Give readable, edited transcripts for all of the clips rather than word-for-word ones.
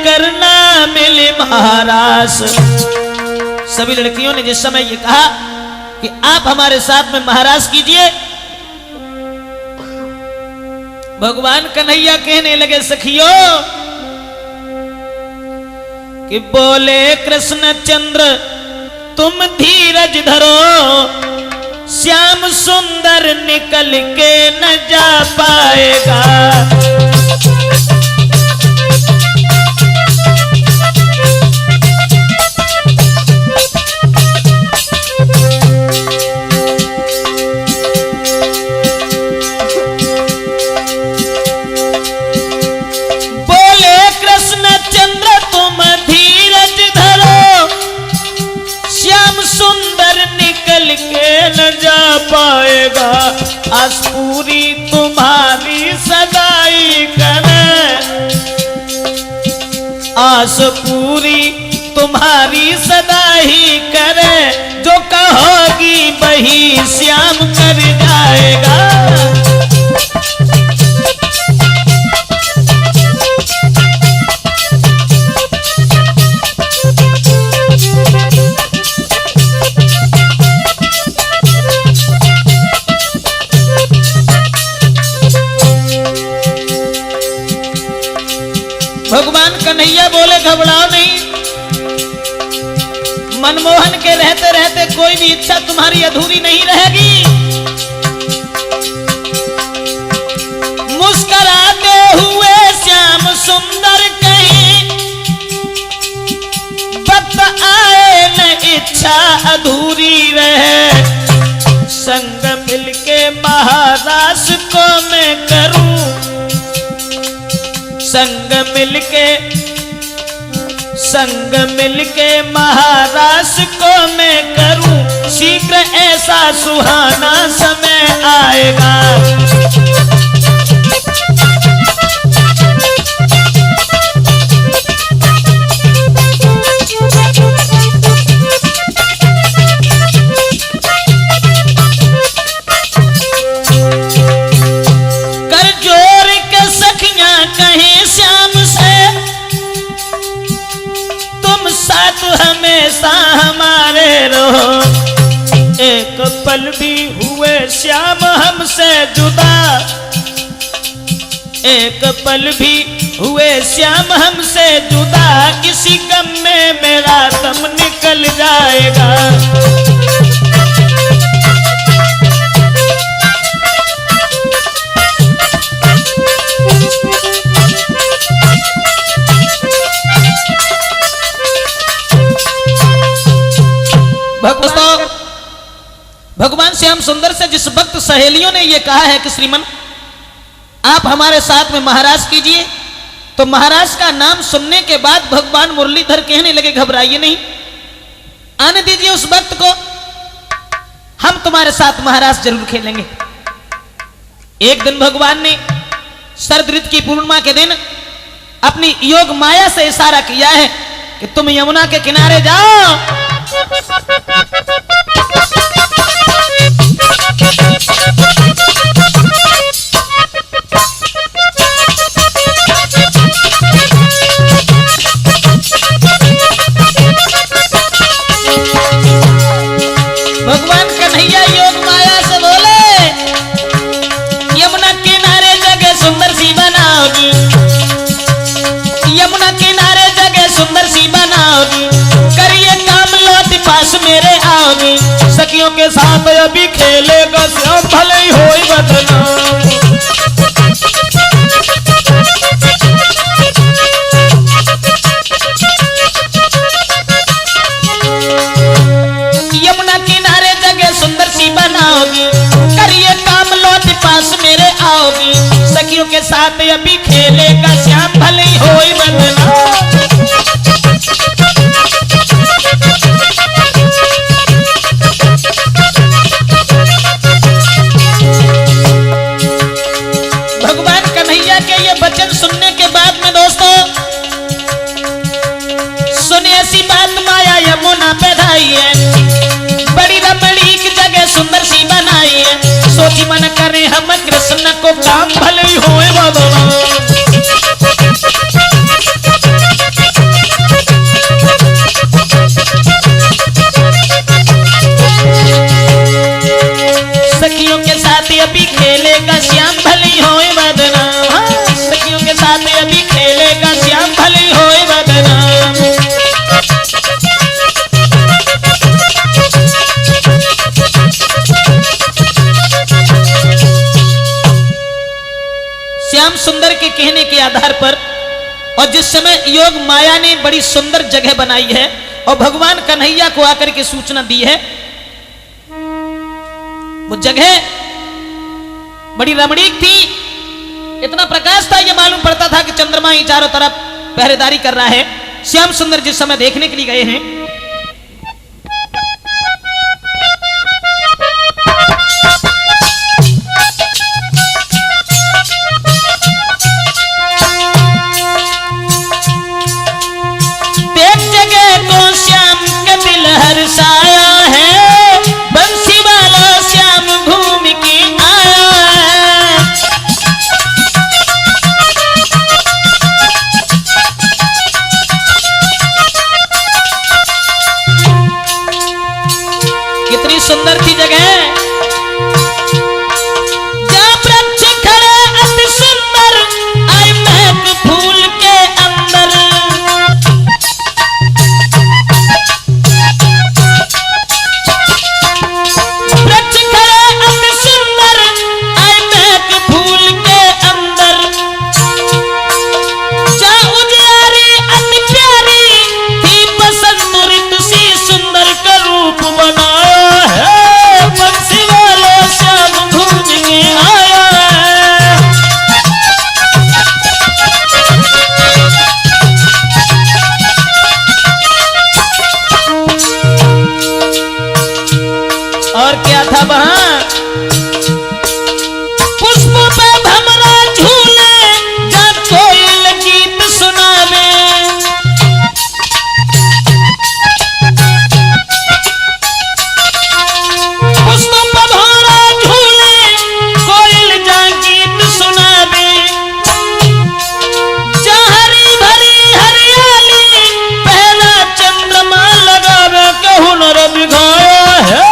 करना मिले महाराज। सभी लड़कियों ने जिस समय ये कहा कि आप हमारे साथ में महाराज कीजिए, भगवान कन्हैया कहने लगे सखियों कि बोले कृष्ण चंद्र तुम धीरज धरो, श्याम सुंदर निकल के न जा पाएगा। बोले कृष्ण चंद्र तुम धीरज धरो, श्याम सुंदर निकल के न जा पाएगा। आस पूरी तुम्हारी सदाई करे, आस पूरी तुम्हारी सदाई करे, जो कहोगी वही श्याम कर जाएगा। भगवान कन्हैया बोले घबराओ नहीं, मनमोहन के रहते रहते कोई भी इच्छा तुम्हारी अधूरी नहीं रहेगी। मुस्कुराते हुए श्याम सुंदर कहीं, बत आए न इच्छा अधूरी रहे। संग मिलके महाराज को मैं करूं, संग मिलके महाराज को मैं करूं, शीघ्र ऐसा सुहाना समय आएगा। कर जोर के सखियां कहें श्याम से, तुम साथ हमेशा हमारे रहो। एक पल भी हुए श्याम हमसे जुदा, एक पल भी हुए श्याम हमसे जुदा, इसी गम में मेरा दम निकल जाएगा। भगवान श्याम सुंदर से जिस वक्त सहेलियों ने यह कहा है कि श्रीमन आप हमारे साथ में महाराज कीजिए, तो महाराज का नाम सुनने के बाद भगवान मुरलीधर कहने लगे घबराइए नहीं, आने दीजिए उस वक्त को, हम तुम्हारे साथ महाराज जरूर खेलेंगे। एक दिन भगवान ने शरद ऋतु की पूर्णिमा के दिन अपनी योग माया से इशारा किया है कि तुम यमुना के किनारे जाओ, भगवान कन्हैया योग माया से बोले यमुना किनारे जगह सुंदर सी बनाओगी, यमुना किनारे जगह सुंदर सी बनाओगी, करिए काम लौट पास मेरे आओगी। सखियों के साथ अभी खेलेगा श्याम भले ही होई बदनाम। यमुना किनारे जगह सुंदर सी बनाओगी, करिए काम लौट पास मेरे आओगी। सखियों के साथ अभी खेलेगा श्याम भले ही होई बदनाम। भगवान कन्हैया के ये वचन सुनने के बाद में दोस्तों सुने ऐसी बात माया यमुना पे ढाई है, बड़ी रमणीक जगह सुंदर सी बनाई है। सोची मन करे हम कृष्ण को काम भले ही होए भगवान। खेलेगा श्याम भले होए बदनाम। श्याम सुंदर के कहने के आधार पर और जिस समय योग माया ने बड़ी सुंदर जगह बनाई है और भगवान कन्हैया को आकर के सूचना दी है, वो जगह बड़ी रमणीक थी, इतना प्रकाश था ये मालूम पड़ता था कि चंद्रमा ही चारों तरफ पहरेदारी कर रहा है। श्याम सुंदर जिस समय देखने के लिए गए हैं, हर्षाया है बंसी वाला श्याम घूम के आया है। कितनी सुंदर थी जगह, जहाँ वृक्ष खड़े अति सुंदर आई महक फूल के अंदर। और क्या था वहां, पुष्पों पे भमरा झूले जहाँ कोयल गीत सुनावे। पुष्पों पे भमरा झूले कोयल जहाँ गीत सुनावे। जहाँ हरी भरी हरियाली पहला चंद्रमा लगावे के हुनर दिखाया है।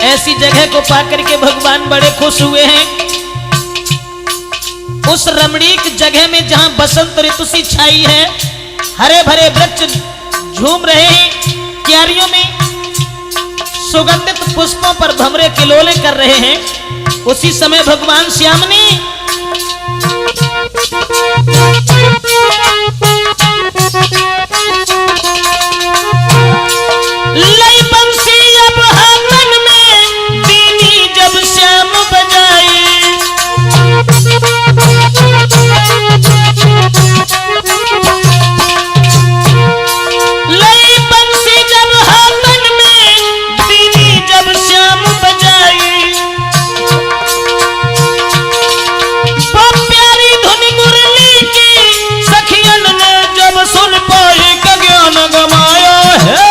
ऐसी जगह को पाकर के भगवान बड़े खुश हुए हैं। उस रमणीक जगह में जहां बसंत ऋतु सी छाई है, हरे भरे वृक्ष झूम रहे हैं, क्यारियों में सुगंधित पुष्पों पर भंवरे किलोले कर रहे हैं, उसी समय भगवान श्याम ने लई बंसी अब हाथन में दीनी जब श्याम बजाई। लई बंसी जब हाथन में दीनी जब श्याम बजाई। वो प्यारी धुन मुरली की सखियन ने जब सुन पाई का ज्ञान गमाया है।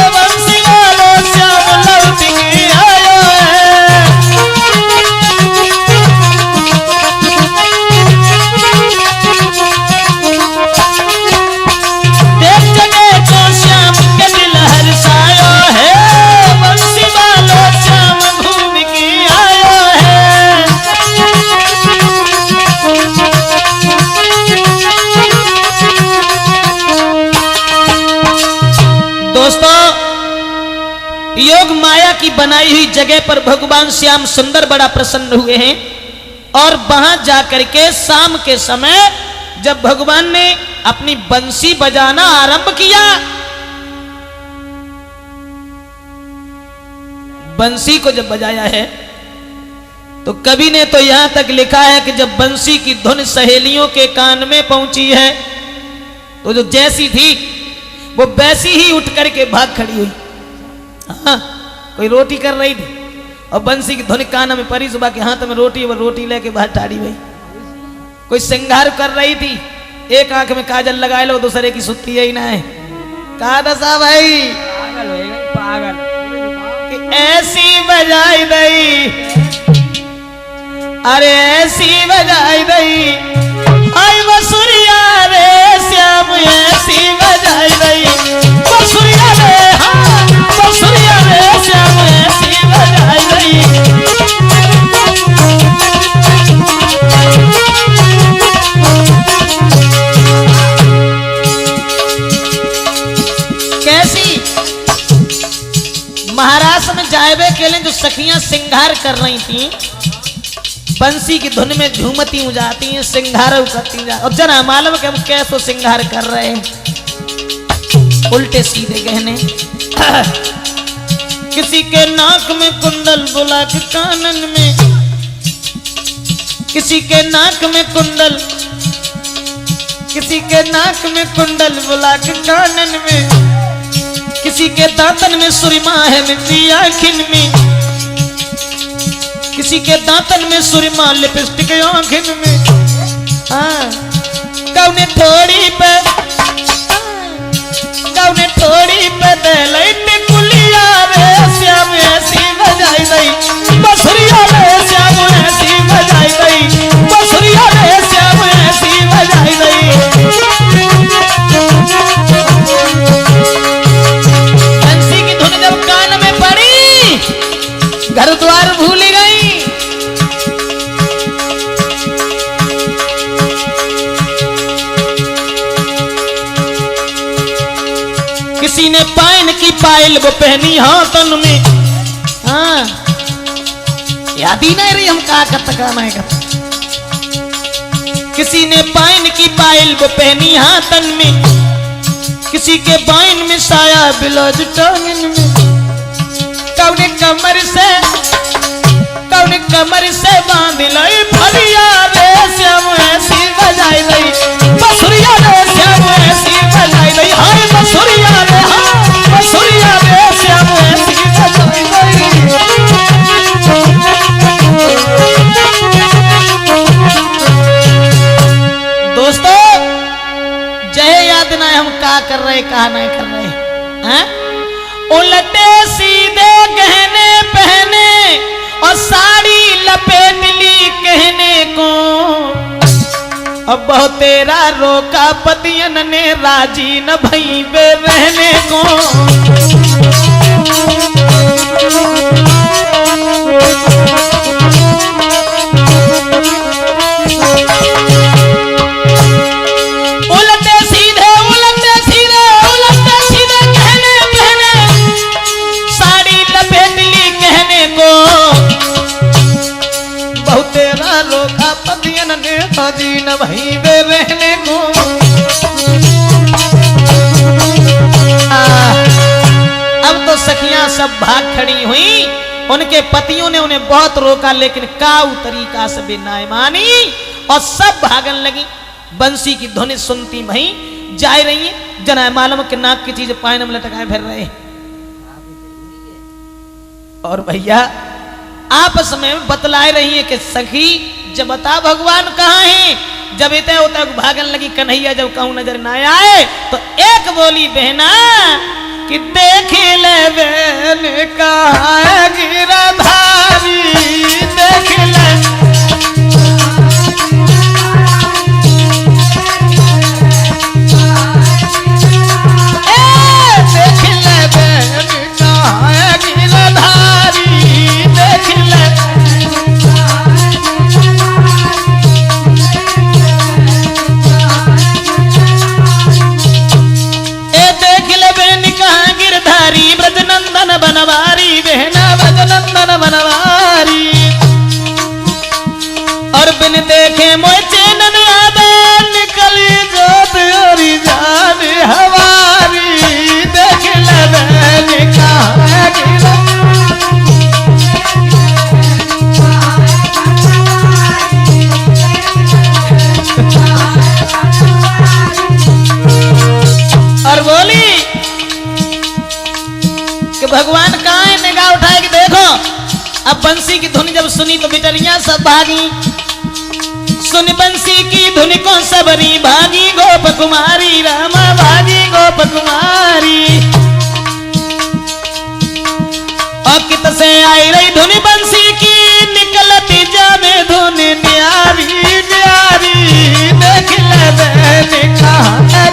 बंसी वाला श्याम लौट के आया है। देख जगह को श्याम के दिल हर्षाया है। बंसी वाला श्याम घूम के आया है। दोस्तों, योग माया की बनाई हुई जगह पर भगवान श्याम सुंदर बड़ा प्रसन्न हुए हैं और वहां जाकर के शाम के समय जब भगवान ने अपनी बंसी बजाना आरंभ किया, बंसी को जब बजाया है तो कवि ने तो यहां तक लिखा है कि जब बंसी की धुन सहेलियों के कान में पहुंची है तो जो जैसी थी वो वैसी ही उठ करके भाग खड़ी हुई। हाँ, कोई रोटी कर रही थी और बंसी की धुन कान में परी, सुबह के हाथ में रोटी, वो रोटी लेके बाहर टाड़ी भाई। कोई श्रृंगार कर रही थी, एक आंख में काजल लगाए लो, दूसरे की सुत्ती ही ना है। कहा दशा भाई पागल हो गई, पागल कि ऐसी बजाई दई, अरे ऐसी बजाई दई, आई बसुरिया रे महाराष्ट्र में जायबे के लिए जो सखियां श्रृंगार कर रही थी, बंसी की धुन में झूमती जाती हैं, श्रृंगार करती जा, और जना मालूम कि हम कैसे श्रृंगार कर रहे हैं, उल्टे सीधे गहने। किसी के नाक में कुंडल बुला के कानन में, किसी के नाक में कुंडल, किसी के नाक में कुंडल बुला के कानन में, किसी के दांतन में सुरमा है मिट्टी आँखिन में, किसी के दांतन में सुरमा लिपस्टिक आँखिन में। हाँ कौने थोड़ी पे, कौने थोड़ी पे दलैत कुलिया रे श्याम ऐसी बजाई गई, बसुरिया रे श्याम ऐसी बजाई गई, बसुरिया रे श्याम ऐसी बजाई गई। बंसी की धुन जब कान में पड़ी, घर द्वार भूल गई। किसी ने पाइन की पायल वो पहनी हाथन में। हाँ याद ही नहीं रही हम कहा करता गाना है। किसी ने पाइन की पायल वो पहनी हाथन में, किसी के बाइन में साया ब्लाउज टांगन में। कौने कमर से, कौने कमर से बांध लाई फरिया रे श्याम ऐसी बजाई गई, बसुरिया रे श्याम ऐसी बजाई गई। हाय बसुरिया रे, हाँ बसुरिया रे श्याम ऐसी बजाई गई। दोस्तों जय याद ना हम क्या कर रहे कहा नहीं कर रहे हैं। उलटे सीधे गहने पहने और साड़ी लपेट ली कहने को, अब बहुत तेरा रोका पतियन ने राजी न भई बे रहने को। उलटे सीधे उलटे सीधे उलटे सीधे कहने पहने, साड़ी लपेट ली कहने को, बहुत तेरा रोका पतियन ने राजी न भई बे रहने को। अब तो सखियां सब भाग खड़ी हुई, उनके पतियों ने उन्हें बहुत रोका लेकिन काऊ तरीका से भी ना मानी और सब भागन लगी। बंसी की ध्वनि सुनती भई जा रही है, जना मालूम के नाक की चीज पायन में लटकाए फिर रहे। और भैया आपस में बतलाए रही है कि सखी जब बता भगवान कहाँ है। जब इतने होता भागन लगी कन्हैया, जब कहूं नजर ना आए तो एक बोली बहना कि देख ले बहन कहाँ है गिरधारी, देख ले बनवारी, बहना ब्रजनंदन बनवारी। और बिन देखे मोए चैनन आदे निकली जोत और जान हमारी, देख ले बहन कहाँ है और बोली भगवान कहाँ है, निगाह उठाए कि देखो। अब बंसी की धुन जब सुनी तो बिटरियां सब भागी, सुन बंसी की धुन को सबरी भागी, गोप कुमारी रामा भागी गोप कुमारी। और कित से आई रही धुन बंसी की, निकलती जावे धुन न्यारी न्यारी, देख ले बहन कहाँ है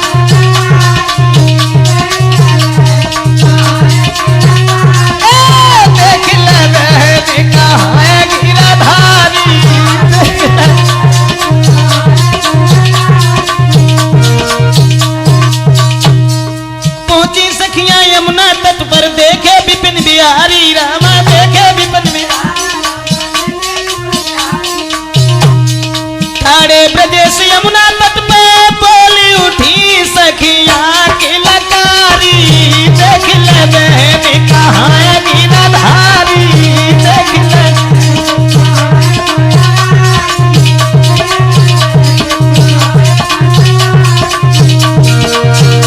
बिहारी रामा देखे विपन में ठाड़े ब्रजेश यमुना तट पे बोली उठी सखिया की लकारी देख ले बहन कहाँ है गिरधारी देख ले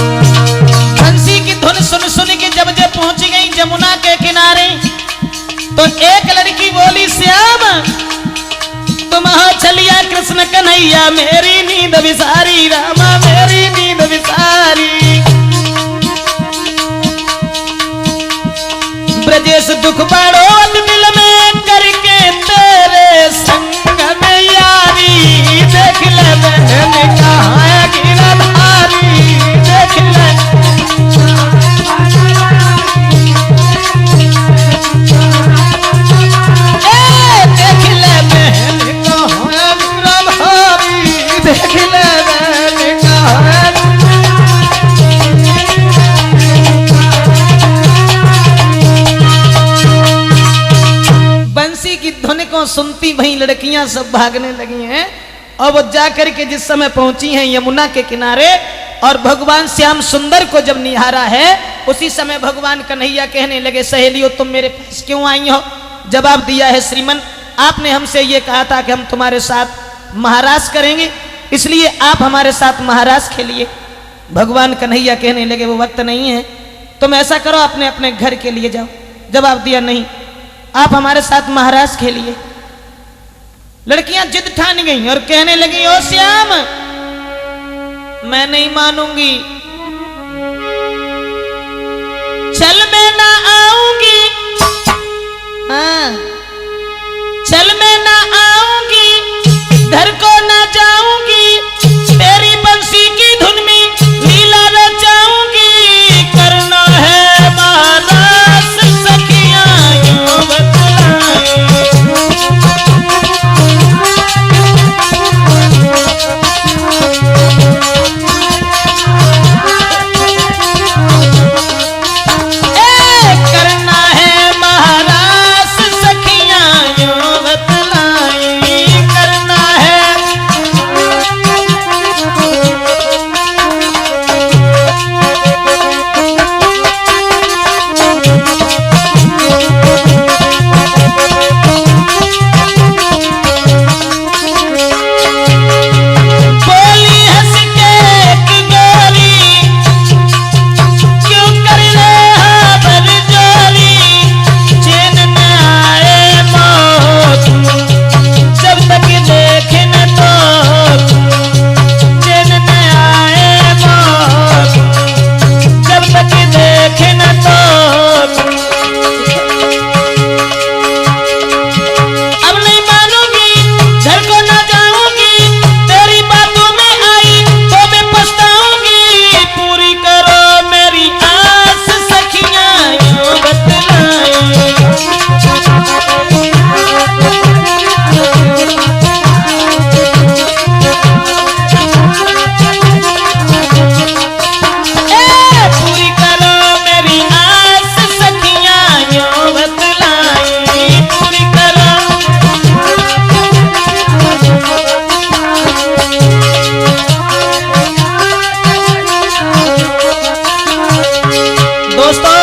बंसी की धुन सुन सुन के जब जब पहुंची गई जमुना के किनारे तो एक लड़की बोली श्याम तुम हो चलिया कृष्ण कन्हैया मेरी नींद विसारी रामा मेरी नींद विसारी ब्रजेश दुख बड़ो दिल में करके तेरे संग में यारी देख ले बहन कहाँ है गिरधारी देख ले देख ले बहन देख ले बहन कहाँ है बंसी की धुन को सुनती वही लड़कियां सब भागने लगी हैं और वो जाकर के जिस समय पहुंची हैं यमुना के किनारे और भगवान श्याम सुंदर को जब निहारा है उसी समय भगवान कन्हैया कहने लगे सहेलियों तुम मेरे पास क्यों आई हो जवाब दिया है श्रीमन आपने हमसे ये कहा था कि हम तुम्हारे साथ महाराज करेंगे इसलिए आप हमारे साथ महाराज खेलिए भगवान कन्हैया कहने लगे वो वक्त नहीं है तुम ऐसा करो अपने अपने घर के लिए जाओ जवाब दिया नहीं आप हमारे साथ महाराज खेलिए लड़कियां जिद ठान गई और कहने लगी ओ श्याम मैं नहीं मानूंगी चल मैं ना आऊंगी हाँ चल मैं ना आऊंगी घर को ना जाऊंगी तेरी बंसी की धुन में लीला रचाऊंगी करना है महाराज सखियां यूं बतलाएं करना है महाराज सखियां यूं बतलाएं करना है बोली हंस के एक गोली क्यों कर ले हाबर जोली चैन न आए मौत जब तक देखे न तो चैन न आए मौत जब तक देखे न तो अब नहीं मानूंगी घर को ना जाऊंगी तेरी बातों में आई तो मैं पछताऊंगी पूरी करो मेरी आस सखियां यूं बतलाएं पूरी करो मेरी आस सखियां यूं बतलाएं पूरी करो दोस्तों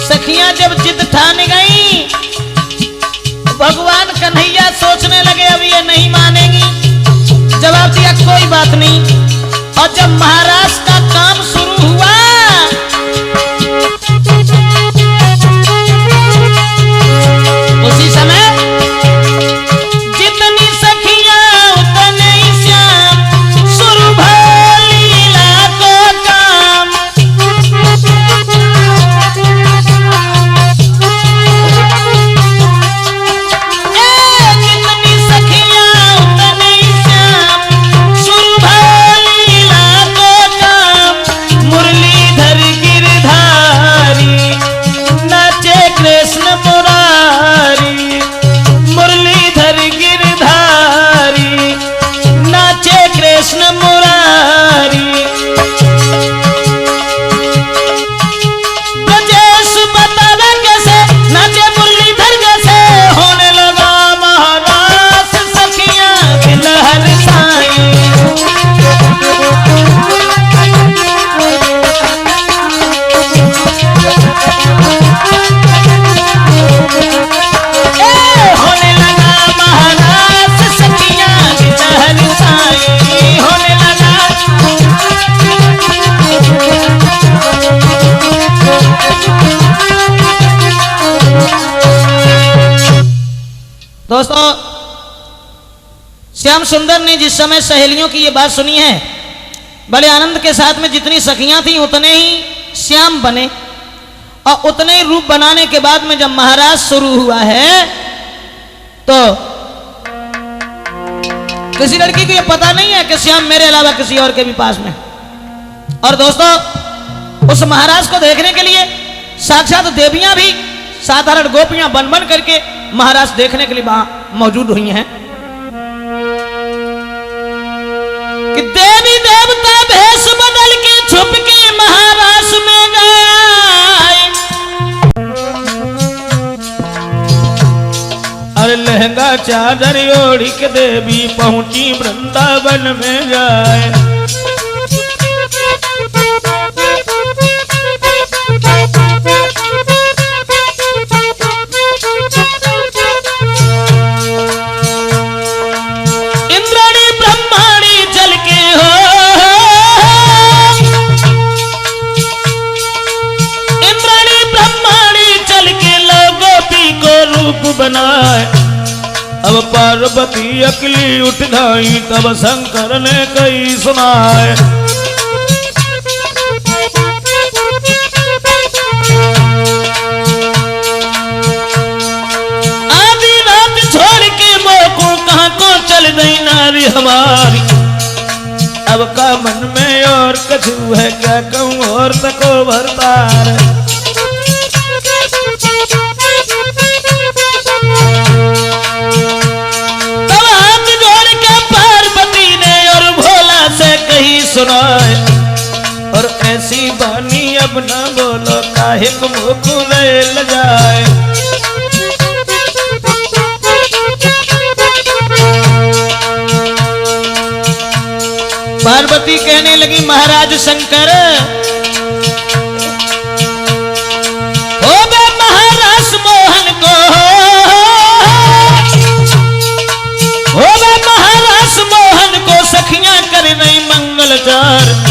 सखियां जब जिद ठान गई भगवान कन्हैया सोचने लगे अब ये नहीं मानेंगी जवाब दिया कोई बात नहीं और जब महाराज का काम शुरू हुआ उसी समय जितनी सखियां उतने ही श्याम शुरू भर लीला को काम जितनी सखियां उतने ही श्याम शुरू भर श्याम सुंदर ने जिस समय सहेलियों की ये बात सुनी है, बड़े आनंद के साथ में जितनी सखियां थीं उतने ही श्याम बने, और उतने ही रूप बनाने के बाद में जब महाराज शुरू हुआ है तो किसी लड़की को ये पता नहीं है कि श्याम मेरे अलावा किसी और के भी पास में। और दोस्तों, उस महाराज को देखने के लिए साक्षात देवियां भी साधारण गोपियां बन बन करके महाराज देखने के लिए वहां मौजूद हुई हैं कि देवी देवता भेष बदल के छुप के महाराज में गए। अरे लहंगा चादर ओढ़ी के देवी पहुंची वृंदावन में जाए। बनाए अब पार्वती अकली उठ गई, तब शंकर ने कई सुनाए। आधी रात छोड़ के मोको कहां को चल गई नारी हमारी। अब का मन में और कछु है क्या कहूं और तको भरतार। सुनाए और ऐसी बानी अब न बोलो काहे को मुकुले ल जाए। पार्वती कहने लगी महाराज शंकर, हो बे महाराज मोहन को, हो बे महाराज मोहन को सखियां कर नहीं मंगलचार।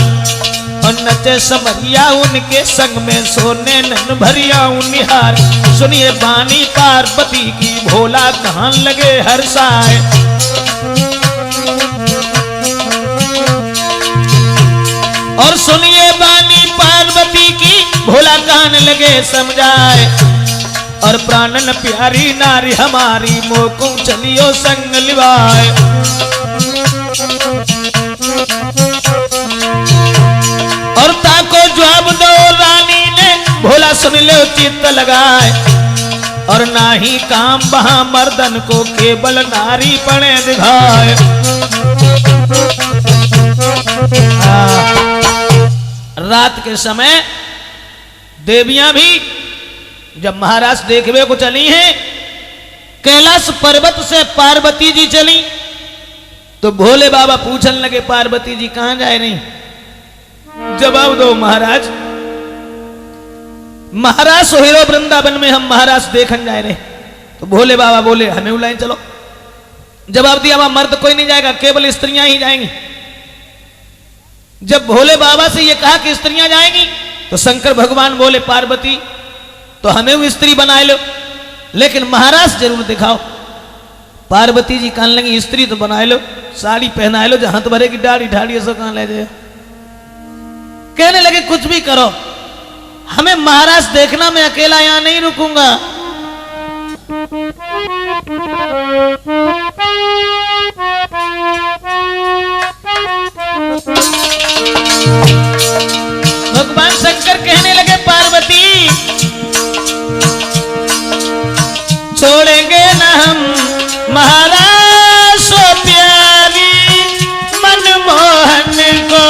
और नचे समरिया उनके संग में सोने नन भरिया निहार। सुनिए बानी पार्वती की भोला कहां लगे हर्षाए। और सुनिए बानी पार्वती की भोला कान लगे समझाए। और प्राणन प्यारी नारी हमारी मोको चलियो संग लिवाए। और ताको जवाब दो रानी ने भोला सुन लो चित्त लगाए। और ना ही काम वहां मर्दन को केवल नारी पड़े दिखाए। रात के समय देवियां भी जब महाराज देखवे को चली हैं, कैलाश पर्वत से पार्वती जी चली तो भोले बाबा पूछने लगे पार्वती जी कहां जाए रही। जवाब दो महाराज। महाराज सोहेरो वृंदावन में हम महाराज देखन जाए रहे। तो भोले बाबा बोले हमें बुलाएं चलो। जवाब दिया वहां मर्द कोई नहीं जाएगा, केवल स्त्रियां ही जाएंगी। जब भोले बाबा से ये कहा कि स्त्रियां जाएंगी तो शंकर भगवान बोले पार्वती तो हमें वो स्त्री बनाए लो, लेकिन महाराज जरूर दिखाओ। पार्वती जी कहने लगी स्त्री तो बनाए लो, साड़ी पहनाए लो, जहां तो भरेगी दाढ़ी ढाड़ी ऐसा कहां ले जाए। कहने लगे कुछ भी करो, हमें महाराज देखना, मैं अकेला यहां नहीं रुकूंगा। भगवान शंकर कहने लगे पार्वती छोड़ेंगे ना हम महाराज सो प्यारी मनमोहन को।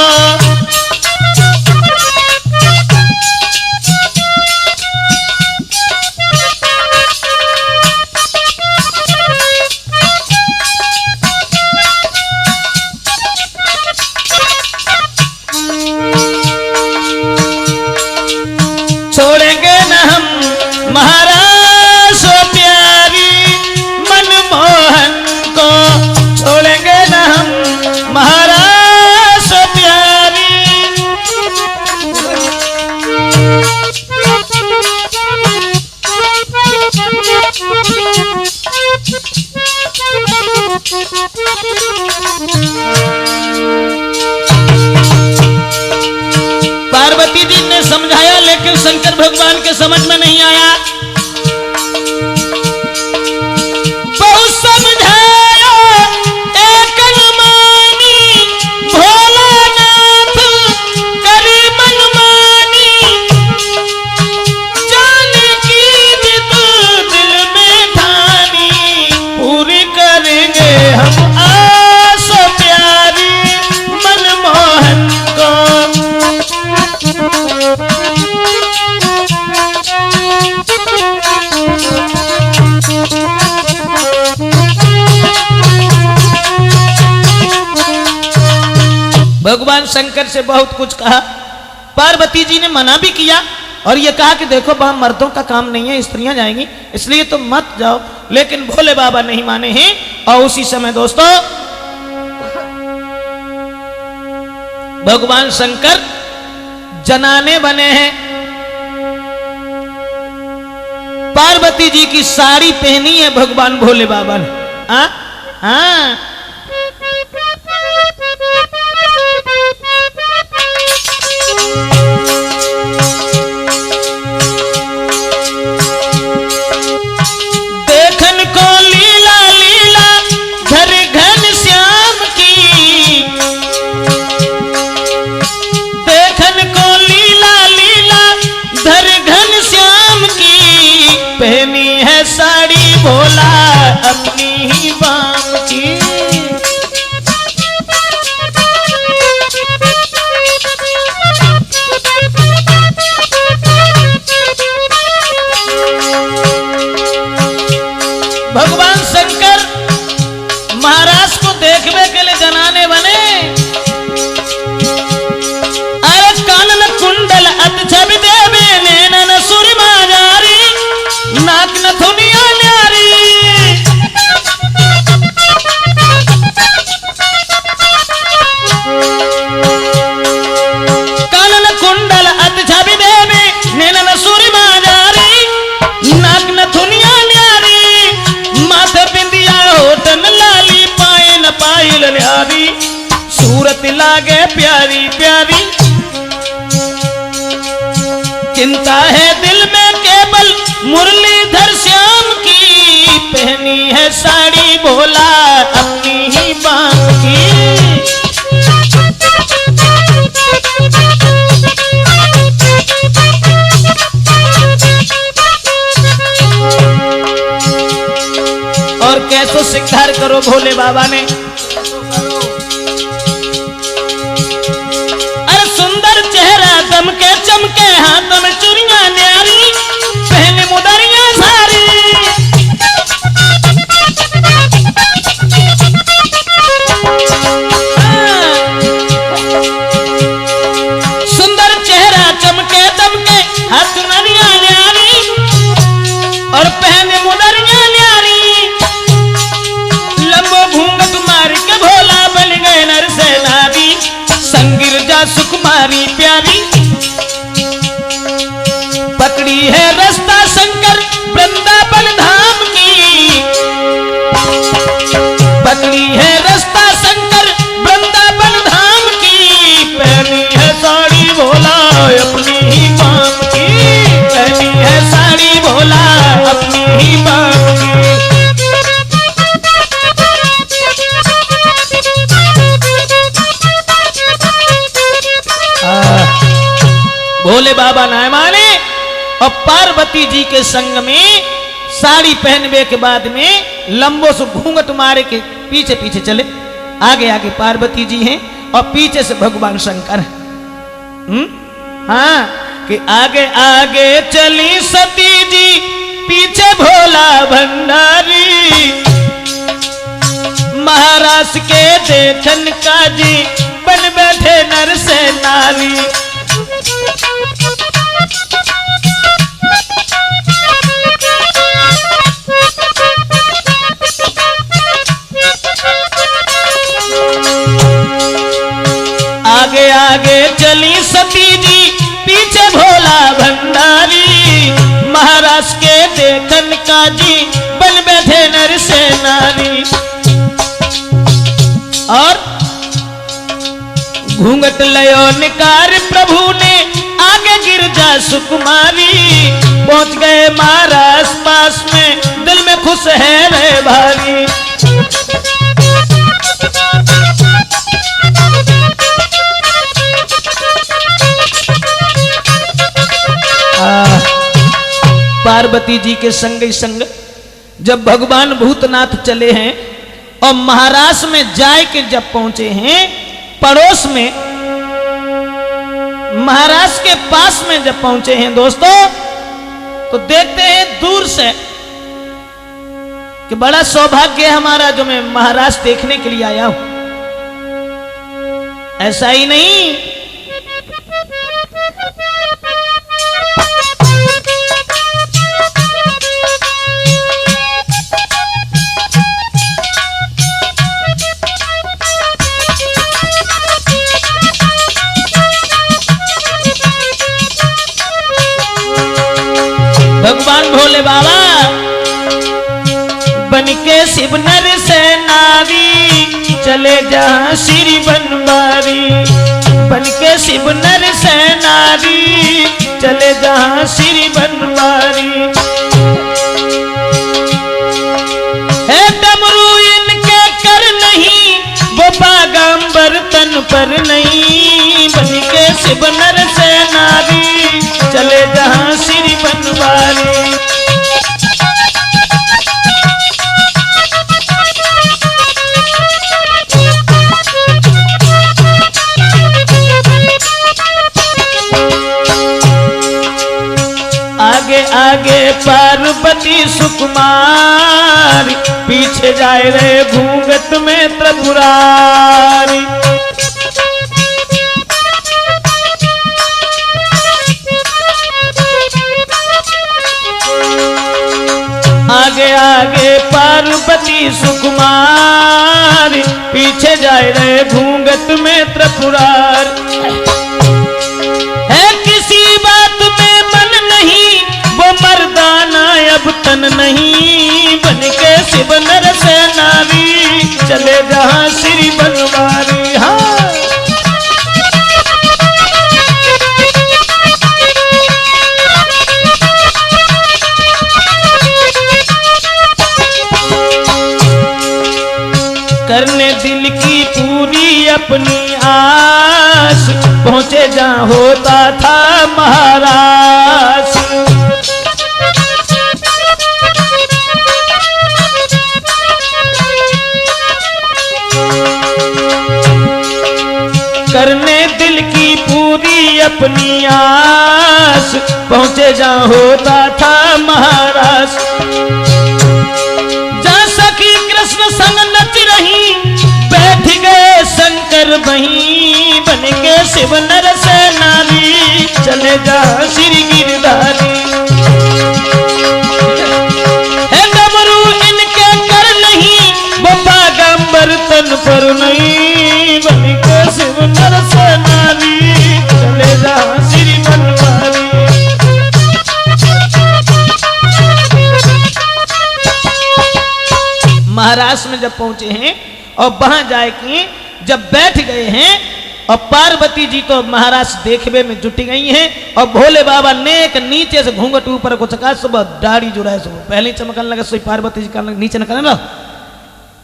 शंकर भगवान के समझ में नहीं आया। बहुत समझाया एक मानी भोलानाथ करी मनमानी, जाने की जिद दिल में ठानी, पूरी करेंगे हम आस प्यारी मनमोहन को। भगवान शंकर से बहुत कुछ कहा, पार्वती जी ने मना भी किया और ये कहा कि देखो वहां मर्दों का काम नहीं है, स्त्रियां जाएंगी, इसलिए तुम मत जाओ। लेकिन भोले बाबा नहीं माने हैं और उसी समय दोस्तों भगवान शंकर जनाने बने हैं। पार्वती जी की साड़ी पहनी है भगवान भोले बाबा ने। हाँ हाँ, देखन को लीला लीला धर घन श्याम की, देखन को लीला लीला धर घन श्याम की, पहनी है साड़ी भोला अपनी ही बाम की। भगवान शंकर महाराज को देखने के लिए जनाने बने। अरे कानन कुंडल अत छवि देवे नैनन सुरमा जारी, नाक नथुनिया न्यारी, कानन कुंडल अत छवि देवे नैनन सुरमा जारी, नाक नथुनिया न्यारी, माथे बिंदिया होठन लाली, पायल पायल न्यारी, सूरत लागे प्यारी प्यारी, चिंता है दिल में केवल मुरलीधर श्याम की, पहनी है साड़ी भोला अपनी ही बाम की। और कैसो सिंगार करो भोले बाबा ने। अरे सुंदर चेहरा दमके चमके, हाथ में चूड़ियां न्यारी, पहने मुदरियां सारी, सुंदर चेहरा चमके दमके, हाथ नरिया न्यारी और पहने मुदरियां न्यारी, लंबो घूंघट मार के भोला बन गए नर से नारी, संगिरजा सुकुमारी प्यारी, पकड़ी है रास्ता शंकर वृंदावन धाम की, पकड़ी है रास्ता शंकर वृंदावन धाम की, पहनी है साड़ी भोला अपनी ही बाम की, पहनी है साड़ी भोला अपनी ही बाम की। भोले बाबा ना माने और पार्वती जी के संग में साड़ी पहनने के बाद में लंबो से घूंघट मारे के पीछे पीछे चले। आगे आगे पार्वती जी हैं और पीछे से भगवान शंकर हैं। हाँ, कि आगे आगे चली सती जी, पीछे भोला भंडारी, महाराज के देखन का जी बन बैठे नर से नारी। आगे आगे चली सती जी, पीछे भोला भंडारी, महाराज के देखन का जी बन बैठे नर से नारी। और घूंघट लयो निकार प्रभु ने आगे गिरजा सुकुमारी। पहुंच गए महाराज पास में दिल में खुश है रे भारी। पार्वती जी के संग ही संग जब भगवान भूतनाथ चले हैं और महाराष्ट्र में जाए के जब पहुंचे हैं, पड़ोस में महाराष्ट्र के पास में जब पहुंचे हैं दोस्तों, तो देखते हैं दूर से कि बड़ा सौभाग्य है हमारा जो मैं महाराष्ट्र देखने के लिए आया हूं। ऐसा ही नहीं, भगवान भोले बाबा बनके शिव नर से नारी चले जहां श्री बनवारी। बनके शिव नर से नारी चले जहां श्री बनवारी। है डमरू इनके कर नहीं, वो बागंबर तन पर नहीं। बनके शिव नर से नारी चले जहां श्री बनवारी। आगे आगे पार्वती सुकुमारी, पीछे जाए रे घूंघट में त्रिपुरारी। आगे आगे पार्वती सुकुमारी, पीछे जाए रे घूंघट में त्रिपुरार। है किसी बात में मन नहीं, वो मर्दाना अब तन नहीं। बनके शिव नर से नारी चले जहां श्री बनवारी। हाँ करने दिल की पूरी अपनी आस, पहुंचे जहां होता था महाराज। करने दिल की पूरी अपनी आस, पहुंचे जहां होता था महाराज। जहां सखी कृष्ण संग नच रही, बैठ गए शंकर वहीं। बनके शिव नर से नारी चले जहां श्री गिरधारी। है डमरू इनके कर नहीं, वो बागंबर तन पर नहीं। बनके शिव नर से नारी चले जहां श्री बनवारी। महाराष्ट्र में जब पहुंचे हैं और वहां जाए कि जब बैठ गए हैं और पार्वती जी तो महाराष्ट्र देखने में जुटी गई हैं और भोले बाबा नेक नीचे से घूंघट ऊपर को चका, सुबह दाढ़ी जुड़ा है, सुबह पहले ही चमकने लगा। सोई पार्वती जी का नीचे न करना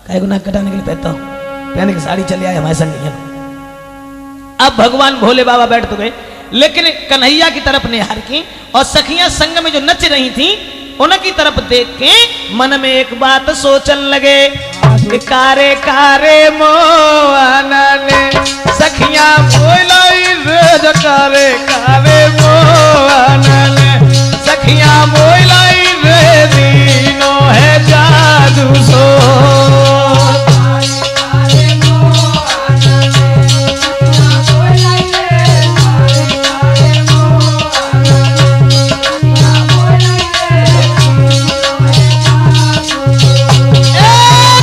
कहे गुना कटाने के लिए पहनता हूं, पहने की साड़ी चली आए हमारे संग नहीं। अब भगवान भोले बाबा बैठ तो गए, लेकिन कन्हैया की तरफ निहार की और सखियां संग में जो नच रही थी उनकी तरफ देख के मन में एक बात सोचन लगे कि कारे कारे मोहना ने सखियां बोलाई रे। कारे कारे मोहना ने सखियां बोलाई रे, दीनो है जादू सो।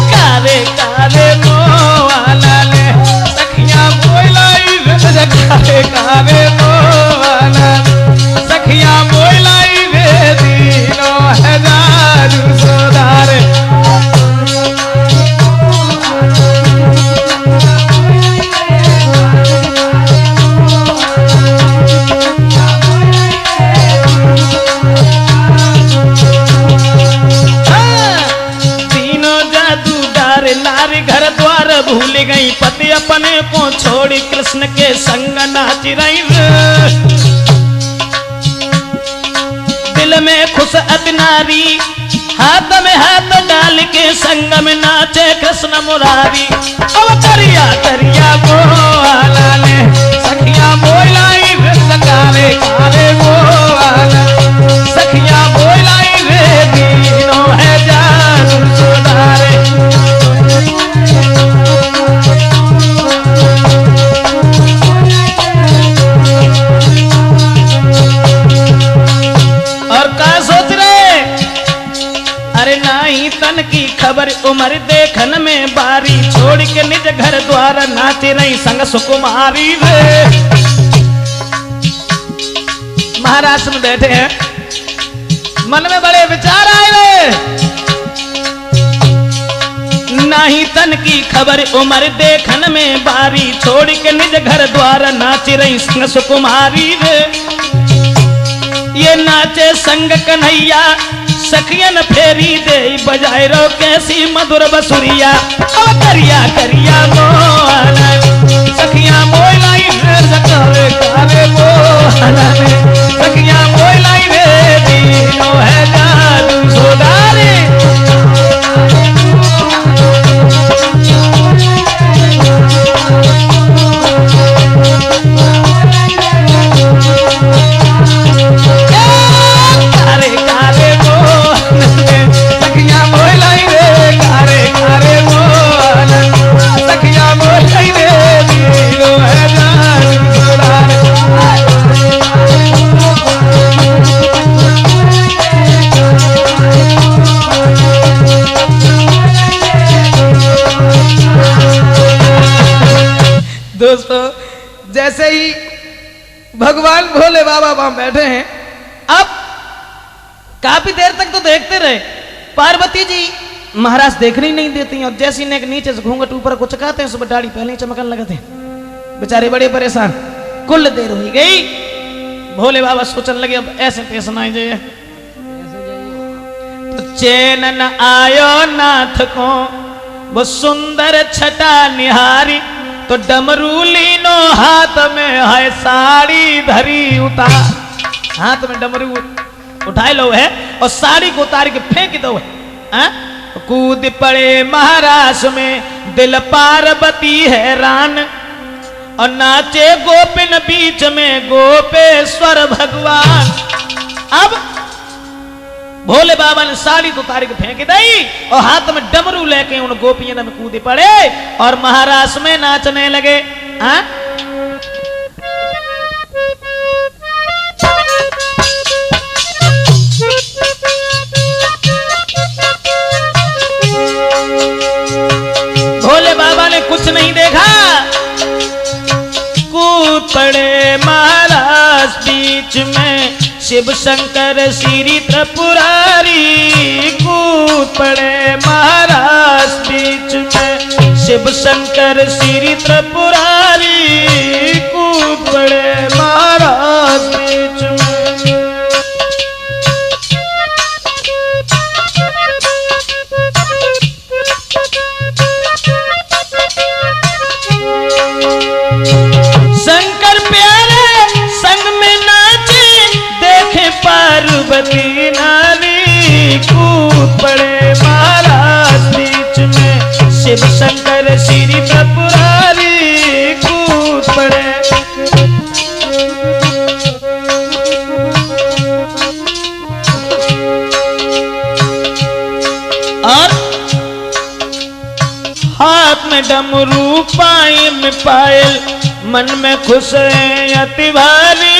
कारे कारे मोहना सखियां बोलाई रे, दीनो है जादू सोधारे। भूल गई पति अपने को छोड़ी कृष्ण के संग नाच रही दिल में खुश अति नारी हाथ में हाथ डाल के संग में नाचे कृष्ण मुरारी अब करिया करिया बोला ले सखिया बोलाई कारे कारे बोला सखिया बोलाई रे दीनो है जान सुधारे और क्या सोच रहे अरे नाही तन की खबर उम्र देखन में बारी छोड़ के निज घर द्वार नाचे नहीं संग सुकुमारी रे महाराष्ट्र में बैठे हैं मन में बड़े विचार आए रे नाही तन की खबर उम्र देखन में बारी छोड़ के निज घर द्वार नाचे रही संग सुकुमारी रे ये नाचे संग कन्हैया सखियन फेरी दे बजाए रो कैसी मधुर बसुरिया अब करिया करिया मोहना सखिया मोलाई कारे कारे मोहना सखिया मोलाई रे दीनो है जादू सुधारे दोस्तों जैसे ही भगवान भोले बाबा वहां बैठे हैं अब काफी देर तक तो देखते रहे पार्वती जी महाराज देखने ही नहीं देती और जैसी ने नीचे से घूंघट ऊपर को चकाते हैं सुबह दाढ़ी पहले ही चमकने लगते हैं बेचारे बड़े परेशान कुल देर हो गई भोले बाबा सोचने लगे अब ऐसे पेश ना जाइए तो चैन न आयो नाथ को वो सुंदर छटा निहारी तो डमरू लीनो हाथ में है साड़ी धरी उतार हाथ में डमरू उठाए लो है और साड़ी को उतार के फेंक दो है कूद पड़े महाराज में दिल पार्वती हैरान और नाचे गोपिन बीच में गोपेश्वर भगवान अब भोले बाबा ने साड़ी तो उतार के फेंक दी और हाथ में डमरू लेके उन गोपियों में कूदे पड़े और महाराज में नाचने लगे हाँ भोले बाबा ने कुछ नहीं देखा कूद पड़े महाराज बीच में शिव शंकर श्री त्रिपुरारी कूद पड़े महाराज बीच में शिव शंकर श्री त्रिपुरारी कूद पड़े महाराज बीच में शंकर प्यारे संग में नाचे देखे पार्वती नारी कूद पड़े महाराज बीच में शिव शंकर श्री त्रिपुरारी कूद पड़े और हाथ में डमरू पाए में पायल मन में खुश है अति भारी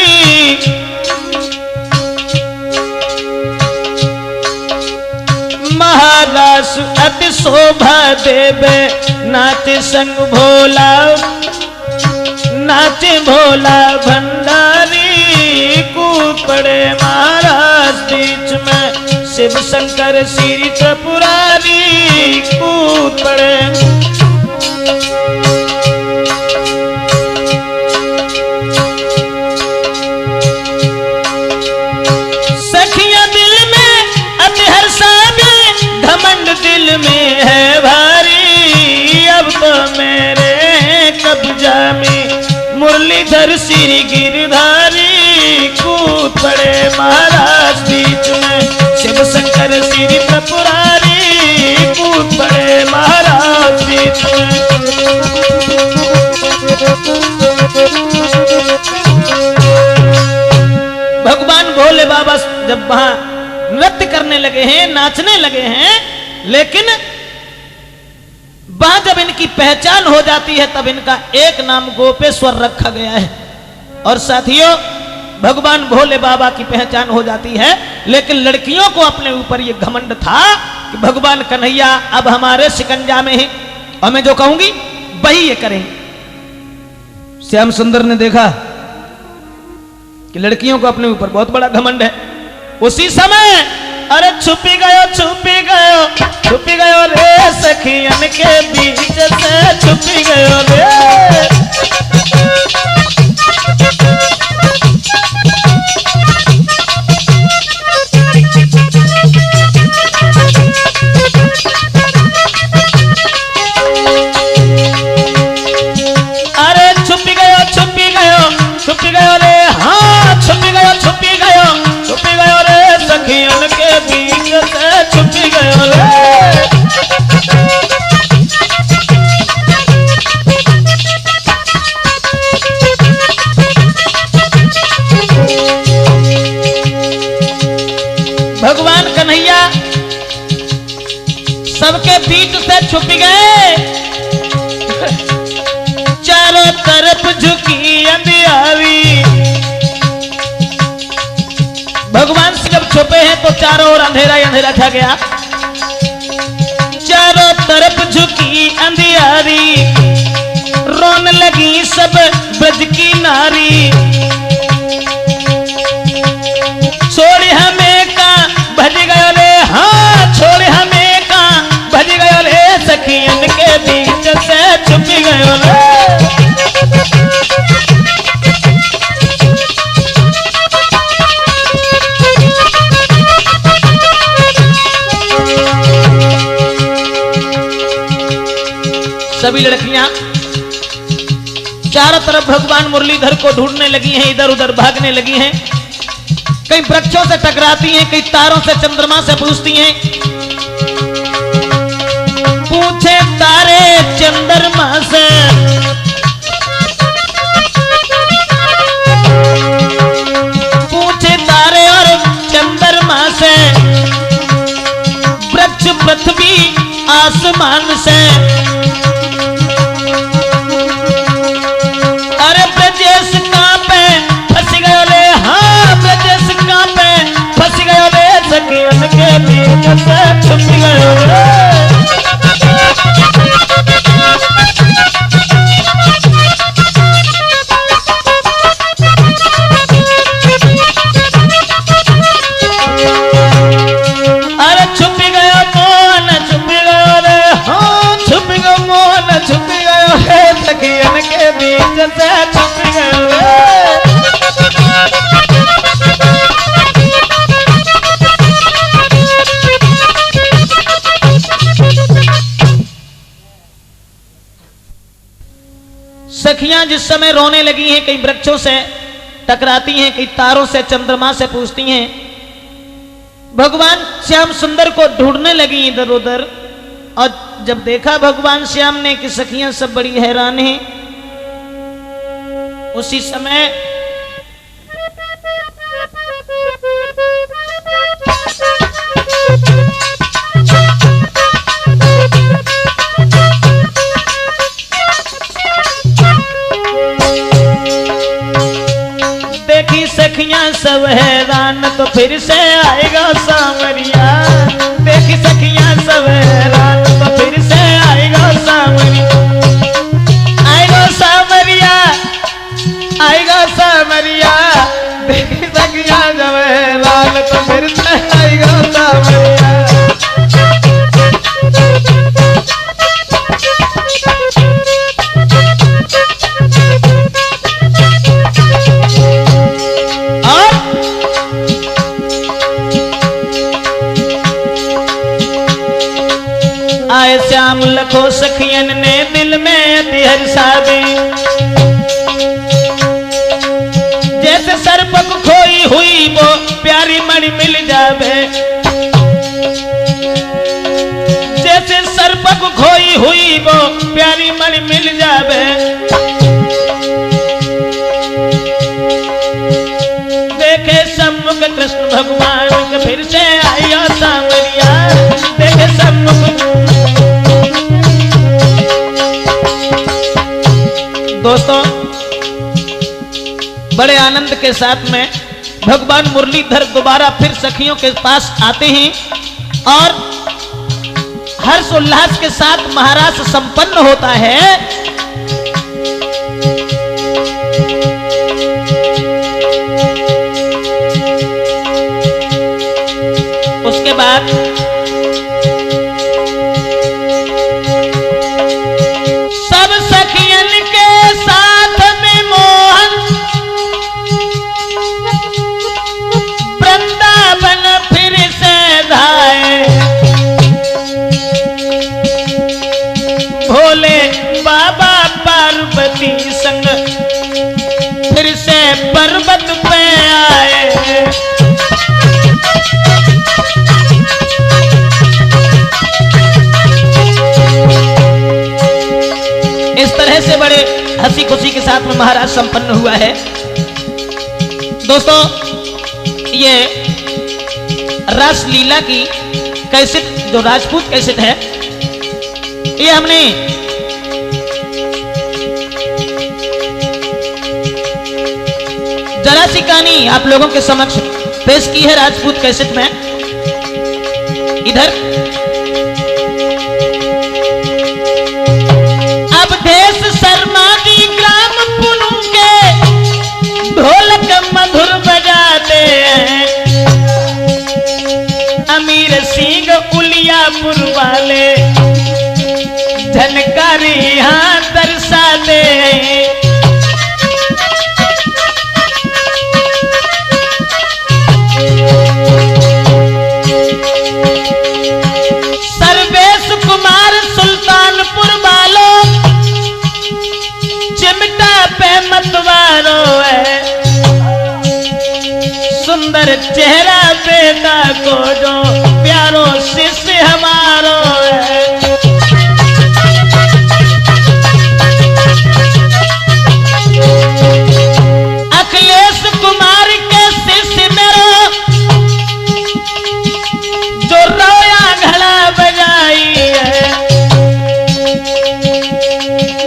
महाराज अति शोभा देवे नाचे संग भोला नाचे भोला भंडारी कूद पड़े महाराज बीच में शिव शंकर श्री त्रिपुरारी कूद पड़े दिल में है भारी अब तो मैं मुरलीधर श्री गिरधारी कूद पड़े महाराज बीच में, शिव शंकर श्री त्रिपुरारी कूद पड़े महाराज बीच में। भगवान भोले बाबा जब वहां नृत्य करने लगे हैं, नाचने लगे हैं, लेकिन वहां जब इनकी पहचान हो जाती है तब इनका एक नाम गोपेश्वर रखा गया है। और साथियों, भगवान भोले बाबा की पहचान हो जाती है, लेकिन लड़कियों को अपने ऊपर यह घमंड था कि भगवान कन्हैया अब हमारे शिकंजा में है और मैं जो कहूंगी वही ये करें। श्याम सुंदर ने देखा कि लड़कियों को अपने ऊपर बहुत बड़ा घमंड है। उसी समय अरे छुपी गयो रे सखियन के बीच से छुपी गयो रे। अरे छुपी गयो रे, हाँ छुपी गयो रे सखियन के बीच से छुपी गयो रे। भगवान कन्हैया सबके बीच से छुप गए। चारों तरफ झुकी अंधियारी, भगवान से जब छुपे हैं तो चारों ओर अंधेरा ही अंधेरा छा गया। चारों तरफ झुकी अंधियारी, रोने लगी सब ब्रज की नारी। छोड़ हमें का भज गयो रे, हाँ छोड़ हमें का भज गयो रे सखियन के बीच से छुप गयो रे। सभी लड़कियां चारों तरफ भगवान मुरलीधर को ढूंढने लगी हैं, इधर उधर भागने लगी हैं। कई वृक्षों से टकराती हैं, कई तारों से चंद्रमा से पूछती हैं। पूछे तारे चंद्रमा से, पूछे तारे और चंद्रमा से, वृक्ष पृथ्वी आसमान से। अरे ब्रजेश कांपे फंस गयो रे, हाँ ब्रजेश कांपे फंस गयो रे सखियन के बीच से छुप गयो रे। अरे छुप गयो मोहन छुप गयो रे, हाँ छुप गयो मोहन छुप गयो रे सखियन के बीच से छुप गयो रे। सखियां जिस समय रोने लगी हैं, कई वृक्षों से टकराती हैं, कई तारों से चंद्रमा से पूछती हैं। भगवान श्याम सुंदर को ढूंढने लगी इधर उधर। और जब देखा भगवान श्याम ने कि सखियां सब बड़ी हैरान हैं, उसी समय देखी सखियां सब हैरान तो फिर से आएगा सांवरिया। देखी सखियां सब हैरान तो फिर से आएगा सांवरिया। आएगा सांवरिया, आएगा सांवरिया। देखी सखियां सब हैरान तो फिर से आएगा सांवरिया। आए श्याम लखो सखियन ने दिल में अति हर्षा दी। सर्पक खोई हुई वो प्यारी मणि मिल जावे, जैसे सर्पक खोई हुई वो प्यारी मणि मिल जावे। देखे सम्मुख कृष्ण भगवान फिर से आयो सांवरिया, देखे सम्मुख। दोस्तों, बड़े आनंद के साथ में भगवान मुरलीधर दोबारा फिर सखियों के पास आते हैं और हर्ष उल्लास के साथ महाराज संपन्न होता है। उसके बाद सब सखियन के साथ में मोहन वृंदावन फिर से धाए, भोले बाबा पार्वती संग फिर से पर्वत पे आए। इस तरह से बड़े हंसी खुशी के साथ में महाराज संपन्न हुआ है। दोस्तों, ये रास लीला की कैसेट जो राजपूत कैसेट है, ये हमने जरा सी कहानी आप लोगों के समक्ष पेश की है राजपूत कैसेट में। इधर अब देश शर्मादी ग्राम पुनु के ढोलक मधुर बजाते हैं, अमीर सिंह उलियापुर वाले झनकारी यहाँ दर्शाते हैं। सर्वेश कुमार सुल्तानपुर वालों चिमटा पे मतवारो है, सुंदर चेहरा बेटा को जो प्यारो शिष्य हमारो है। अखिलेश कुमार के शिष्य मेरो जो रोया घड़ा बजाई है,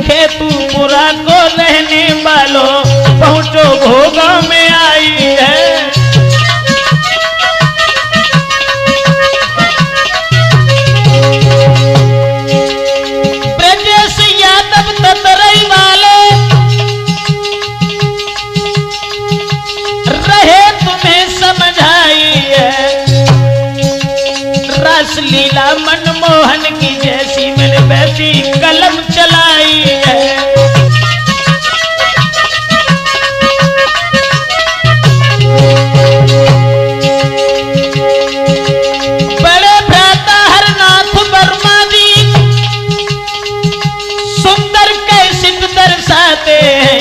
खेतूपुरा को रहने वालों पहुंचो भोगा में आई है। ब्रजेश यादव ततरई वाले रहे तुम्हें समझाई है, रास लीला मनमोहन की जैसी मैंने वैसी कलम चलाई है। बड़े भ्राता हरनाथ वर्मा जी सुंदर कैसेट दर्शाते हैं,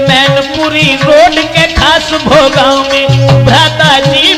मैनपुरी रोड के खास भोगांव में भ्राता जी